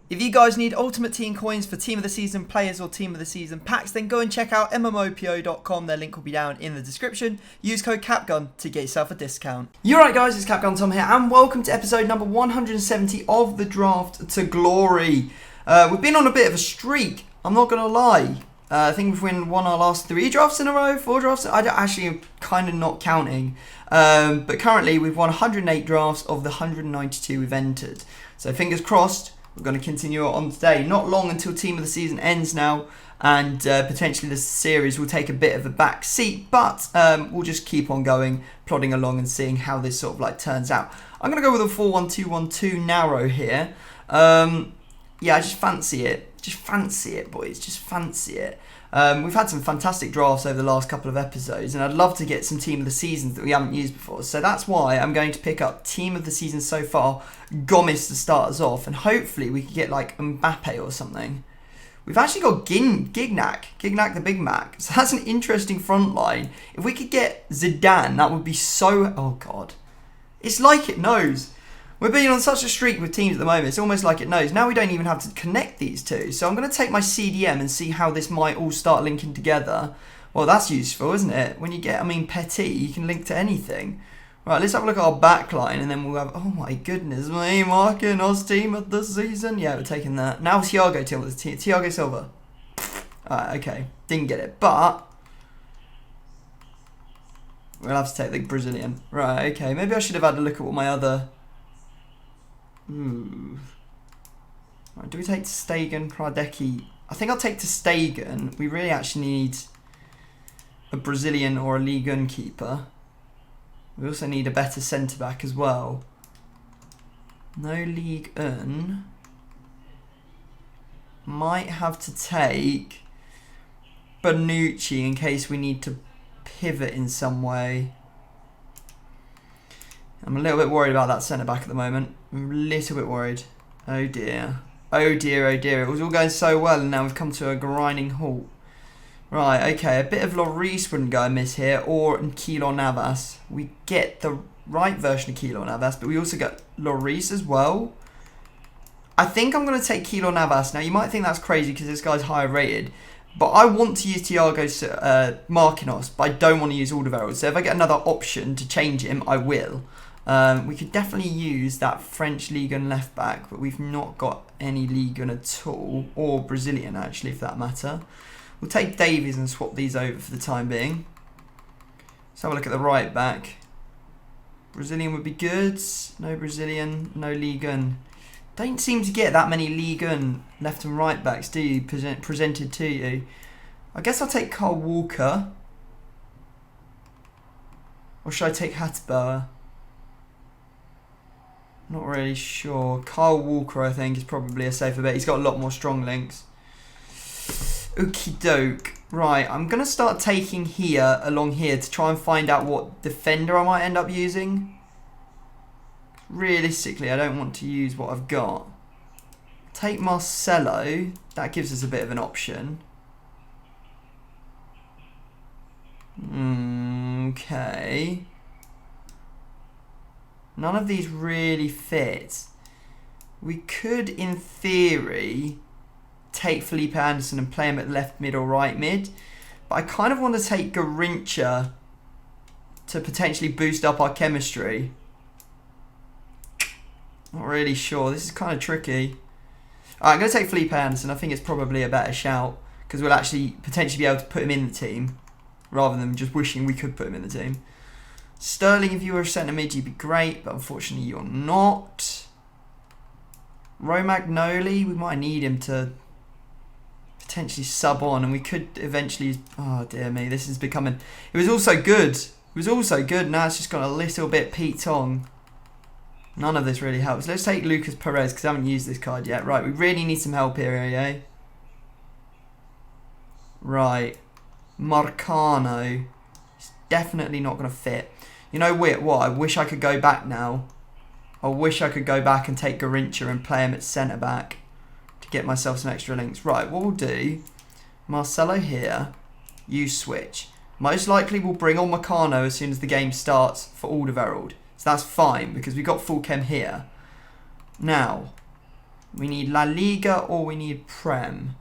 If you guys need Ultimate Team coins for Team of the Season players or Team of the Season packs, then go and check out MMOPO.com. Their link will be down in the description. Use code CAPGUN to get yourself a discount. You're right, guys, it's CapGun Tom here, and welcome to episode number 170 of the Draft to Glory. We've been on a bit of a streak, I'm not going to lie. I think we've won our last 3 drafts in a row, 4 drafts. I don't actually am kind of not counting. But currently we've won 108 drafts of the 192 we've entered. So fingers crossed. We're going to continue on today. Not long until Team of the Season ends now, and potentially the series will take a bit of a back seat, but we'll just keep on going, plodding along and seeing how this sort of like turns out. I'm going to go with a 4-1-2-1-2 narrow here. Yeah, I just fancy it. Just fancy it, boys. Just fancy it. We've had some fantastic drafts over the last couple of episodes, and I'd love to get some Team of the Seasons that we haven't used before. So that's why I'm going to pick up Team of the Season so far, Gomez to start us off, and hopefully we could get like Mbappe or something. We've actually got Gignac the Big Mac. So that's an interesting front line. If we could get Zidane, that would be so... Oh, God. It's like it knows. We're being on such a streak with teams at the moment, it's almost like it knows. Now we don't even have to connect these two. So I'm going to take my CDM and see how this might all start linking together. Well, that's useful, isn't it? When you get, Petit, you can link to anything. Right, let's have a look at our back line, and then we'll have... Oh my goodness me, marking us Team of the Season. Yeah, we're taking that. Now Thiago Silva. Alright, okay. Didn't get it, but... We'll have to take the Brazilian. Right, okay. Maybe I should have had a look at what my other... Right, do we take Stegen, Pradecki? I think I'll take to Stegen. We really actually need a Brazilian or a Ligue 1 keeper. We also need a better centre-back as well. No Ligue 1. Might have to take Bonucci in case we need to pivot in some way. I'm a little bit worried about that centre-back at the moment. I'm a little bit worried. Oh dear. Oh dear, oh dear. It was all going so well, and now we've come to a grinding halt. Right, okay. A bit of Lloris wouldn't go amiss here, or Keylor Navas. We get the right version of Keylor Navas, but we also get Lloris as well. I think I'm going to take Keylor Navas. Now, you might think that's crazy because this guy's higher rated, but I want to use Thiago Marquinhos, but I don't want to use Alderweireld. So if I get another option to change him, I will. We could definitely use that French Ligue 1 left back, but we've not got any Ligue 1 at all, or Brazilian actually, for that matter. We'll take Davies and swap these over for the time being. Let's have a look at the right back. Brazilian would be good. No Brazilian, no Ligue 1. Don't seem to get that many Ligue 1 left and right backs, do you? Presented to you. I guess I'll take Kyle Walker. Or should I take Hatteberg? Not really sure. Kyle Walker, I think, is probably a safer bet. He's got a lot more strong links. Okie doke. Right, I'm going to start taking here, along here, to try and find out what defender I might end up using. Realistically, I don't want to use what I've got. Take Marcelo. That gives us a bit of an option. Okay. None of these really fit. We could, in theory, take Felipe Anderson and play him at left mid or right mid. But I kind of want to take Garrincha to potentially boost up our chemistry. Not really sure. This is kind of tricky. Alright, I'm going to take Felipe Anderson. I think it's probably a better shout, because we'll actually potentially be able to put him in the team, rather than just wishing we could put him in the team. Sterling, if you were a centre mid, you'd be great, but unfortunately you're not. Romagnoli, we might need him to potentially sub on, and we could eventually... Oh dear me, this is becoming... It was also good. Now it's just got a little bit Pete Tong. None of this really helps. Let's take Lucas Perez, because I haven't used this card yet. Right, we really need some help here, eh? Right. Marcano. It's definitely not going to fit. You know what? I wish I could go back now. I wish I could go back and take Garrincha and play him at centre-back to get myself some extra links. Right, what we'll do... Marcelo here. You switch. Most likely we'll bring on Marcano as soon as the game starts for Alderweireld. So that's fine, because we've got full chem here. Now, We need La Liga or we need Prem.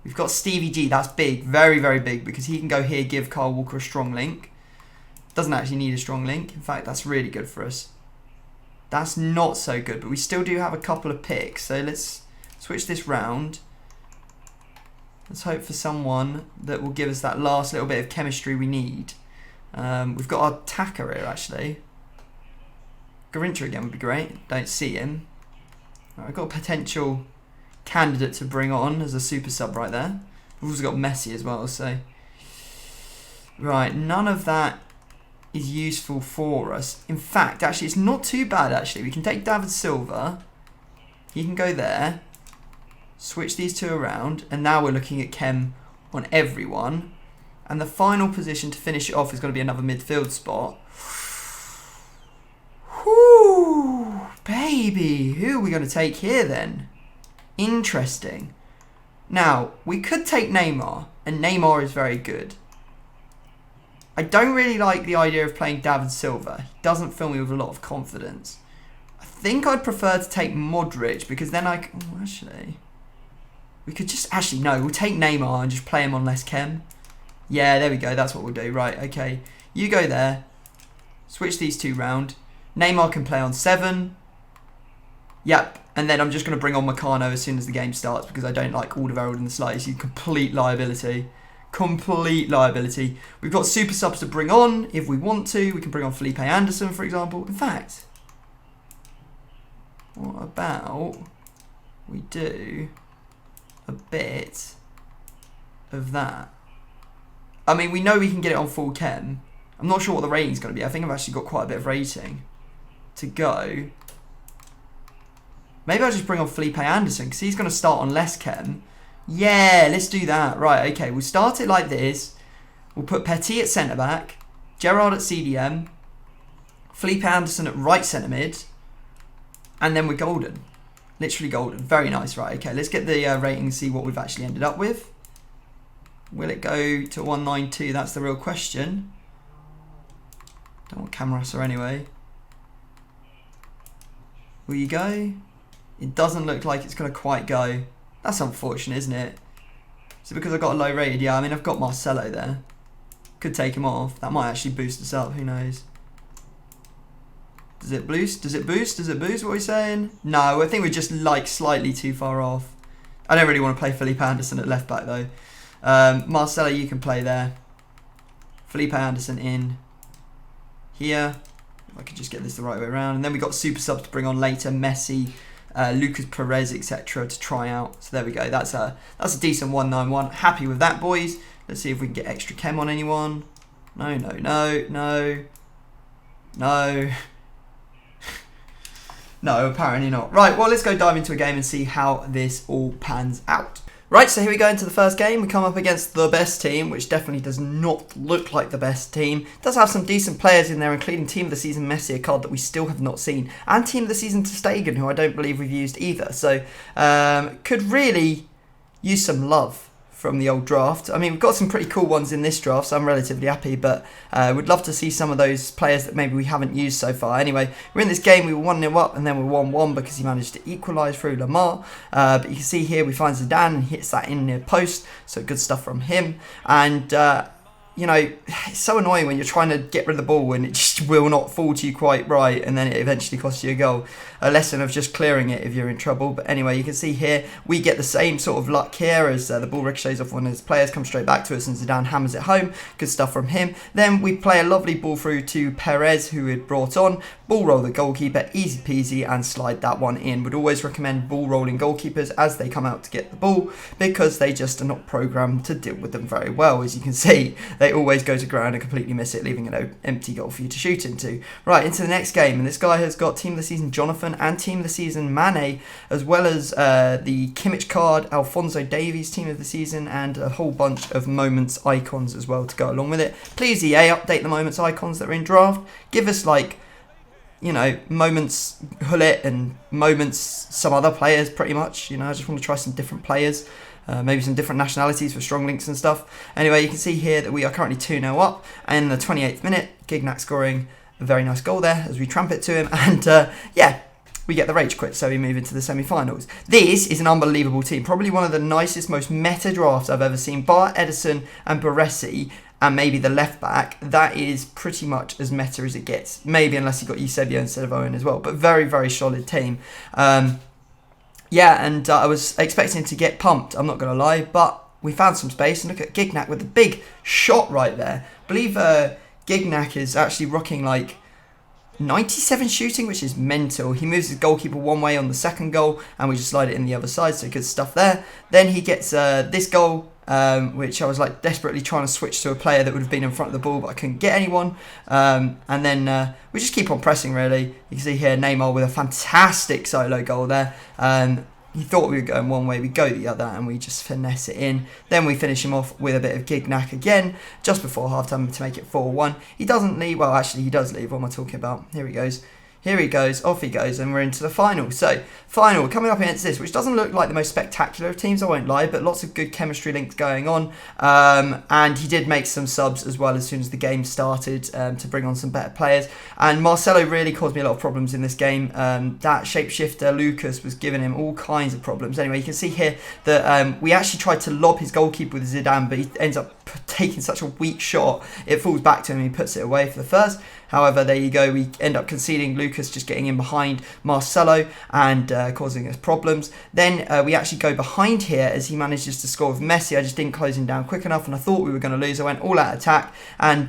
We've got Stevie G. That's big. Very, very big. Because he can go here, give Kyle Walker a strong link. Doesn't actually need a strong link. In fact, that's really good for us. That's not so good. But we still do have a couple of picks. So let's switch this round. Let's hope for someone that will give us that last little bit of chemistry we need. We've got our attacker here, actually. Garincha again would be great. Don't see him. Right, I've got a potential candidate to bring on as a super sub right there. We've also got Messi as well, so... Right, none of that is useful for us. In fact, actually, it's not too bad, actually. We can take David Silva. He can go there. Switch these two around. And now we're looking at chem on everyone. And the final position to finish it off is going to be another midfield spot. Whoo, baby. Who are we going to take here then? Interesting. Now, we could take Neymar. And Neymar is very good. I don't really like the idea of playing David Silva. He doesn't fill me with a lot of confidence. I think I'd prefer to take Modric because then I can... Oh, actually... We could just... Actually, no. We'll take Neymar and just play him on less chem. Yeah, there we go. That's what we'll do. Right, okay. You go there. Switch these two round. Neymar can play on 7. Yep. And then I'm just going to bring on Meccano as soon as the game starts because I don't like Alderweireld in the slightest. He's complete liability. Complete liability. We've got super subs to bring on if we want to. We can bring on Felipe Anderson, for example. In fact, what about we do a bit of that? I mean, we know we can get it on full chem. I'm not sure what the rating's going to be. I think I've actually got quite a bit of rating to go. Maybe I'll just bring on Felipe Anderson because he's going to start on less chem. Yeah, let's do that. Right, okay, we'll start it like this. We'll put Petit at centre-back, Gerrard at CDM, Felipe Anderson at right centre-mid, and then we're golden. Literally golden. Very nice. Right, okay, let's get the rating and see what we've actually ended up with. Will it go to 192? That's the real question. Don't want Camarasa anyway. Will you go? It doesn't look like it's going to quite go. That's unfortunate, isn't it? So because I got a low rated, yeah, I mean, I've got Marcelo there. Could take him off. That might actually boost us up, who knows? Does it boost? Does it boost? Does it boost? What are we saying? No, I think we're just like slightly too far off. I don't really want to play Felipe Anderson at left back though. Marcelo, you can play there. Felipe Anderson in here. If I could just get this the right way around. And then we got super subs to bring on later. Messi, Lucas Perez, etc. to try out. So there we go. That's a decent 191. Happy with that, boys. Let's see if we can get extra chem on anyone. No, no, no, no, no. No, apparently not. Right, well, let's go dive into a game and see how this all pans out. Right, so here we go into the first game. We come up against the best team, which definitely does not look like the best team. It does have some decent players in there, including Team of the Season Messi, a card that we still have not seen, and Team of the Season ter Stegen, who I don't believe we've used either. So, could really use some love from the old draft. I mean, we've got some pretty cool ones in this draft, so I'm relatively happy, but would love to see some of those players that maybe we haven't used so far. Anyway, we're in this game, we were 1-0 up, and then we're 1-1 because he managed to equalise through Lamar. But you can see here, we find Zidane and hits that in near post, so good stuff from him. And you know, it's so annoying when you're trying to get rid of the ball and it just will not fall to you quite right, and then it eventually costs you a goal. A lesson of just clearing it if you're in trouble. But anyway, you can see here, we get the same sort of luck here as the ball ricochets off one of his players, comes straight back to us, and Zidane hammers it home. Good stuff from him. Then we play a lovely ball through to Perez, who we had brought on. Ball roll the goalkeeper, easy peasy, and slide that one in. Would always recommend ball rolling goalkeepers as they come out to get the ball, because they just are not programmed to deal with them very well. As you can see, they always go to ground and completely miss it, leaving an empty goal for you to shoot into. Right, into the next game, and this guy has got Team of the Season Jonathan and Team of the Season Mane, as well as the Kimmich card, Alphonso Davies Team of the Season, and a whole bunch of Moments icons as well to go along with it. Please, EA, update the Moments icons that are in draft. Give us, like, you know, Moments Hullet and Moments some other players, pretty much. You know, I just want to try some different players. Maybe some different nationalities for strong links and stuff. Anyway, you can see here that we are currently 2-0 up. And in the 28th minute, Gignac scoring a very nice goal there as we tramp it to him. And yeah, we get the rage quit, so we move into the semi-finals. This is an unbelievable team. Probably one of the nicest, most meta drafts I've ever seen. Bar Ederson and Baresi, and maybe the left back, that is pretty much as meta as it gets. Maybe unless you got Eusebio instead of Owen as well. But very, very solid team. Yeah, and I was expecting to get pumped, I'm not going to lie. But we found some space. And look at Gignac with a big shot right there. I believe Gignac is actually rocking like 97 shooting, which is mental. He moves his goalkeeper one way on the second goal, and we just slide it in the other side, so good stuff there. Then he gets this goal, which I was like desperately trying to switch to a player that would have been in front of the ball, but I couldn't get anyone. And then we just keep on pressing, really. You can see here Neymar with a fantastic solo goal there. He thought we were going one way, we go the other, and we just finesse it in. Then we finish him off with a bit of Gignac again, just before half-time to make it 4-1. He doesn't leave, well, actually, he does leave. What am I talking about? Here he goes. Here he goes, off he goes, and we're into the final. So, final, coming up against this, which doesn't look like the most spectacular of teams, I won't lie, but lots of good chemistry links going on. And he did make some subs as well as soon as the game started to bring on some better players. And Marcelo really caused me a lot of problems in this game. That shapeshifter, Lucas, was giving him all kinds of problems. Anyway, you can see here that we actually tried to lob his goalkeeper with Zidane, but he ends up taking such a weak shot. It falls back to him and he puts it away for the first. However, there you go, we end up conceding. Lucas just getting in behind Marcelo and causing us problems. Then we actually go behind here as he manages to score with Messi. I just didn't close him down quick enough and I thought we were going to lose. I went all out attack and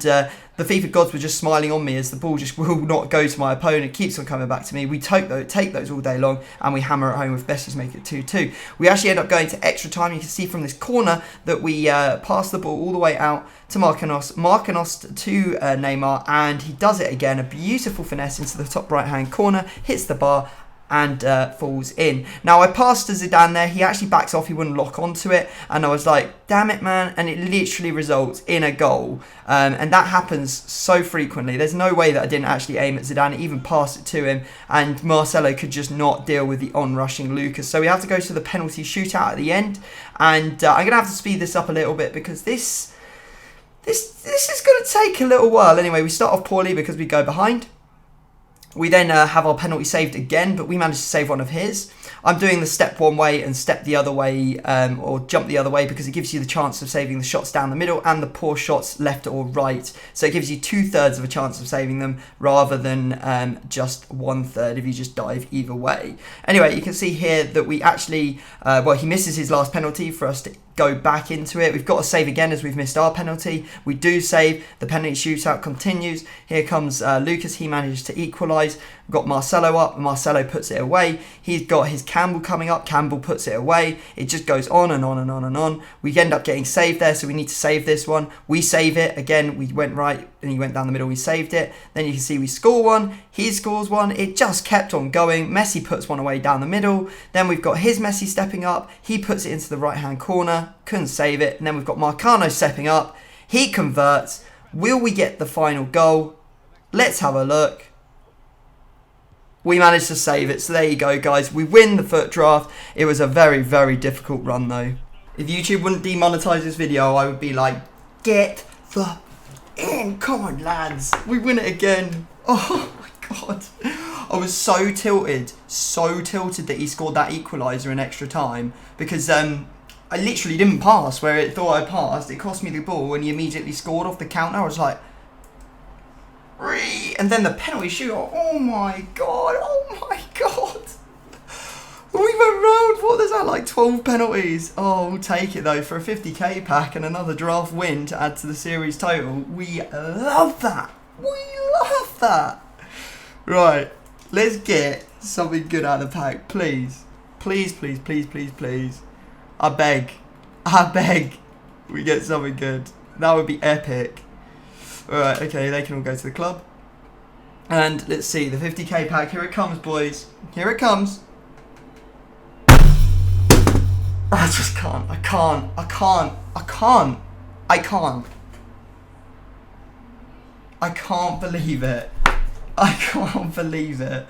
the FIFA gods were just smiling on me as the ball just will not go to my opponent. It keeps on coming back to me. We take those all day long and we hammer it home with Messi to make it 2-2. We actually end up going to extra time. You can see from this corner that we pass the ball all the way out to Marquinhos. Marquinhos to Neymar, and he does it again. A beautiful finesse into the top right-hand corner, hits the bar, and falls in. Now, I passed to Zidane there. He actually backs off. He wouldn't lock onto it. And I was like, damn it, man. And it literally results in a goal. And that happens so frequently. There's no way that I didn't actually aim at Zidane, even pass it to him. And Marcelo could just not deal with the on-rushing Lucas. So we have to go to the penalty shootout at the end. And I'm going to have to speed this up a little bit because this is going to take a little while. Anyway, we start off poorly because we go behind. We then have our penalty saved again, but we managed to save one of his. I'm doing the step one way and step the other way, or jump the other way, because it gives you the chance of saving the shots down the middle and the poor shots left or right. So it gives you 2/3 of a chance of saving them, rather than just 1/3 if you just dive either way. Anyway, you can see here that we actually, well, he misses his last penalty for us to go back into it. We've got to save again as we've missed our penalty. We do save. The penalty shootout continues. Here comes Lucas. He manages to equalise. We've got Marcelo up. Marcelo puts it away. He's got his Campbell coming up. Campbell puts it away. It just goes on and on and on and on. We end up getting saved there, so we need to save this one. We save it. Again, we went right and he went down the middle. We saved it. Then you can see we score one. He scores one. It just kept on going. Messi puts one away down the middle. Then we've got his Messi stepping up. He puts it into the right-hand corner. Couldn't save it. And then we've got Marcano stepping up. He converts. Will we get the final goal? Let's have a look. We managed to save it. So there you go, guys. We win the FUT draft. It was a very, very difficult run, though. If YouTube wouldn't demonetize this video, I would be like, get the in. Come on, lads. We win it again. Oh, my God. I was so tilted that he scored that equaliser in extra time. Because I literally didn't pass where it thought I passed. It cost me the ball and he immediately scored off the counter. I was like, and then the penalty shootout. Oh my God. Oh my God. We went round. What is that, like 12 penalties? Oh, we'll take it though for a 50k pack and another draft win to add to the series total. We love that. We love that. Right. Let's get something good out of the pack. Please. Please, please, please, please, please. I beg. I beg. We get something good. That would be epic. Alright, okay, they can all go to the club. And let's see, the 50k pack. Here it comes, boys. Here it comes. I just can't. I can't. I can't. I can't. I can't. I can't believe it. I can't believe it.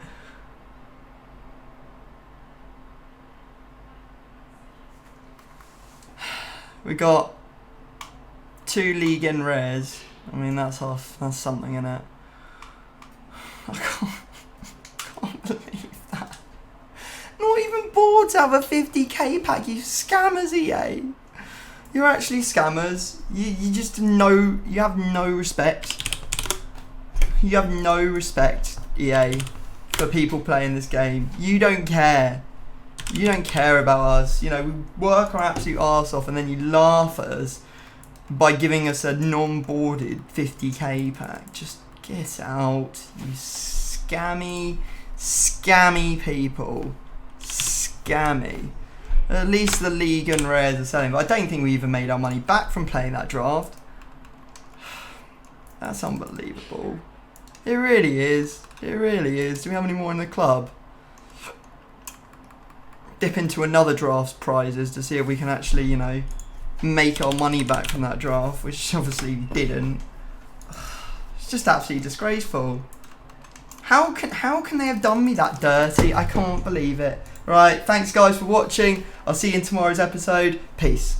We got 2 League N rares. I mean, that's something, innit? I can't believe that. to have a 50k pack, you scammers, EA. You're actually scammers. You just you have no respect. You have no respect, EA, for people playing this game. You don't care. You don't care about us. You know, we work our absolute arse off and then you laugh at us by giving us a non-boarded 50k pack. Just get out, you scammy people. Scammy. At least the League and Rares are selling, but I don't think we even made our money back from playing that draft. That's unbelievable. It really is. It really is. Do we have any more in the club? Dip into another draft's prizes to see if we can actually, you know, make our money back from that draft, which obviously didn't. It's just absolutely disgraceful. How can they have done me that dirty? I can't believe it. Right, thanks guys for watching. I'll see you in tomorrow's episode. Peace.